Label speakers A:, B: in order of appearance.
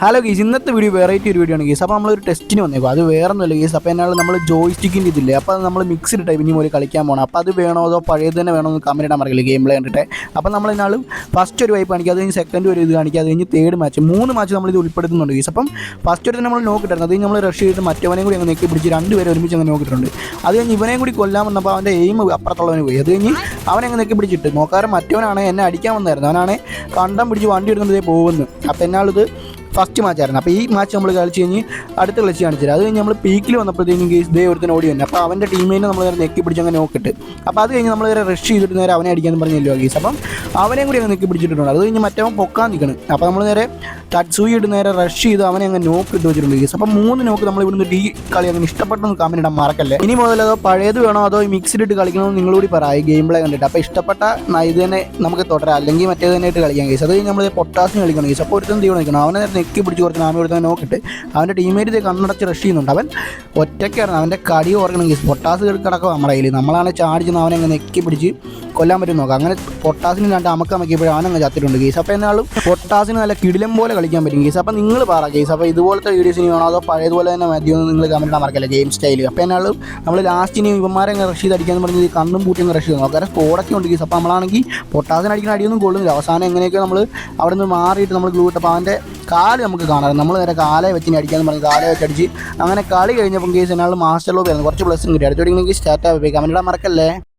A: Hello ഗീസ്, ഇന്നത്തെ video variety ഒരു video ആണ് ഗീസ്. അപ്പോൾ നമ്മളൊരു ടെസ്റ്റിന് വന്നേക്കും. അത് വേറെ ഒന്നുമില്ല ഗീസ്. അപ്പോൾ എന്നാൽ നമ്മൾ ജോയിസ്റ്റിക്കിൻ്റെ ഇതില്ലേ, അപ്പോൾ അത് നമ്മൾ മിക്സ്ഡ് ടൈപ്പ് ഇനി മുതൽ കളിക്കാൻ പോകണം. അപ്പോൾ അത് വേണോ അതോ പഴയത് തന്നെ വേണോ എന്ന് കമൻറ്റ് ഇടാൻ പറയില്ല ഗെയിം പ്ലേ കണ്ടിട്ട്. അപ്പോൾ നമ്മൾ എന്നാലും ഫസ്റ്റ് ഒരു വൈപ്പ് കാണിക്കുക, അത് കഴിഞ്ഞ് സെക്കൻഡ് ഒരു ഇത് കാണിക്കുക, അത് കഴിഞ്ഞ് തേർഡ് മാച്ച് 3 മാച്ച് നമ്മളിത് ഉൾപ്പെടുത്തുന്നുണ്ട് ഗീസ്. അപ്പം ഫസ്റ്റ് ഒരു നമ്മൾ നോക്കിയിട്ടായിരുന്നു, അത് കഴിഞ്ഞ് നമ്മൾ റഷ് ചെയ്തിട്ട് മറ്റവനെയും കൂടി അങ്ങ് നെക്കി പിടിച്ച് 2 പേരെ ഒരുമിച്ച് അങ്ങ് നോക്കിയിട്ടുണ്ട്. അത് കഴിഞ്ഞ് ഇവനെയും കൂടി കൊല്ലാൻ വന്നപ്പോൾ അവൻ്റെ എയിം അപ്പുറത്തുള്ളവന് പോയി. അത് കഴിഞ്ഞ് അവനെ അങ്ങ് നെക്കി പിടിച്ചിട്ട് നോക്കാറ് മറ്റവനാണ് എന്നെ അടിക്കാൻ വന്നായിരുന്നു. അവനാണ് കണ്ടം പിടിച്ച് വണ്ടി എടുക്കുന്നതേ പോകുന്നു. അപ്പോൾ എന്നാളിത് ഫസ്റ്റ് മാച്ചായിരുന്നു. അപ്പോൾ ഈ മാച്ച് നമ്മൾ കളിച്ച് കഴിഞ്ഞ് അടുത്ത കളിച്ച് കാണിച്ചില്ല. അത് കഴിഞ്ഞ് നമ്മൾ പീക്കിൽ വന്നപ്പോഴത്തേക്കും കേസ് ദേ ഒരുത്തിന് ഓടി വന്നു. അപ്പോൾ അവൻ്റെ ടീമിനെ നമ്മൾ നേരെ നെക്കി പിടിച്ച് അങ്ങനെ നോക്കിയിട്ട്, അപ്പോൾ അത് കഴിഞ്ഞ് നമ്മൾ നേരെ റഷ് ചെയ്തിട്ട് നേരെ അവനെ അടിക്കാമെന്ന് പറഞ്ഞല്ലോ ഗീസ്. അപ്പം അവനെയും കൂടി അങ്ങ് നെക്കി പിടിച്ചിട്ടുണ്ട്. അത് കഴിഞ്ഞ് മറ്റവൻ പൊക്കാൻ നിൽക്കണം. അപ്പോൾ നമ്മൾ നേരെ ടച്ച്സൂയി ഇട്ട് നേരെ റഷ് ചെയ്ത് അവനെ അങ്ങ് നോക്ക് ഇട്ട് വെച്ചിട്ടുണ്ട് ഗീസ്. അപ്പം 3 നോക്ക് നമ്മൾ ഇവിടുന്ന് ഡി കളി അങ്ങനെ ഇഷ്ടപ്പെട്ടൊന്ന് കമൻറ്റ് ഇടാൻ മറക്കല്ലേ. ഇനി മുതൽ അതോ പഴയത് വേണോ അതോ മിക്സ്ഡ് ഇട്ട് കളിക്കണമെന്ന് നിങ്ങളൂടി പറയാം ഗെയിം പ്ലേ കണ്ടിട്ട്. അപ്പോൾ ഇഷ്ടപ്പെട്ട ഇത് തന്നെ നമുക്ക് തുടരാം, അല്ലെങ്കിൽ മറ്റേത് തന്നെ ആയിട്ട് കളിക്കാം ഗീസ്. അത് കഴിഞ്ഞ് നമ്മൾ പൊട്ടാസിന് കളിക്കണം ഗീസ്. അപ്പോൾ ഒരുത്തൻ തീവണം നിൽക്കണം. അവനെ നെക്കി പിടിച്ച് കുറച്ച് നാമി ഒരുത്തനെ നോക്കിയിട്ട് അവൻ്റെ ടീമേറ്റ് കണ്ണടച്ച് റഷ് ചെയ്യുന്നുണ്ട്. അവൻ ഒറ്റയ്ക്കായിരുന്നു. അവൻ്റെ കടി ഓർക്കണം ഗീസ്. പൊട്ടാസ് കിടക്കുക നമ്മുടെ കയ്യിൽ. നമ്മളാണ് ചാടിച്ച് അവനെ അങ്ങ് നെക്കി പിടിച്ച് കൊല്ലാൻ പറ്റും നോക്കാം. അങ്ങനെ പൊട്ടാസിന് 2 അമക്കിയപ്പോഴും അവനങ്ങ് ചത്തിട്ടുണ്ട് ഗീസ്. അപ്പോൾ എന്നാലും പൊട്ടാസിന് നല്ല കിടിലം പോലെ കളിക്കാൻ പറ്റും ഗീസ്. അപ്പോൾ നിങ്ങൾ പറ ഗീസ്. അപ്പോൾ ഇതുപോലത്തെ വീഡിയോസിന് വേണോ അതോ പഴയതുപോലെ തന്നെ മതിയെന്ന് നിങ്ങൾ കമൻറ്റ് ഇടാൻ മറക്കല്ല ഗെയിം സ്റ്റൈൽ. അപ്പോൾ എന്നാലും നമ്മൾ ലാസ്റ്റിന് ഇവന്മാരെ അങ്ങ് റഷ് ചെയ്ത് അടിക്കാന്ന് പറഞ്ഞ് കണ്ണും പൂട്ടി അങ്ങ് റഷ് ചെയ്തു നോക്കാം. സ്കോഡൊക്കെ ഉണ്ട് ഗീസ്. അപ്പോൾ നമ്മളാണെങ്കിൽ പൊട്ടാസിന് അടിക്കുന്ന അടിയൊന്നും കൊള്ളുന്നില്ല. അവസാനം എങ്ങനെയൊക്കെ നമ്മൾ അവിടെ നിന്ന് മാറിയിട്ട് നമ്മൾ ഗ്ലൂ ഇട്ടപ്പോൾ അവൻ്റെ കാല് നമുക്ക് കാണാറ്. നമ്മൾ നേരെ കാലേ വെച്ചിന് അടിക്കാമെന്ന് പറഞ്ഞ് കാലേ വെച്ച് അടിച്ച് അങ്ങനെ കളി കഴിഞ്ഞപ്പോൾ കേസ് എന്നാൽ മാസ്റ്റർ ലോബി ആയിരുന്നു. കുറച്ച് പ്ലസ്സും കിട്ടി. അടുത്തോടെങ്കിൽ സ്റ്റാർട്ട് ആയി കമൻറ്റ് ഇടാൻ മറക്കല്ലേ.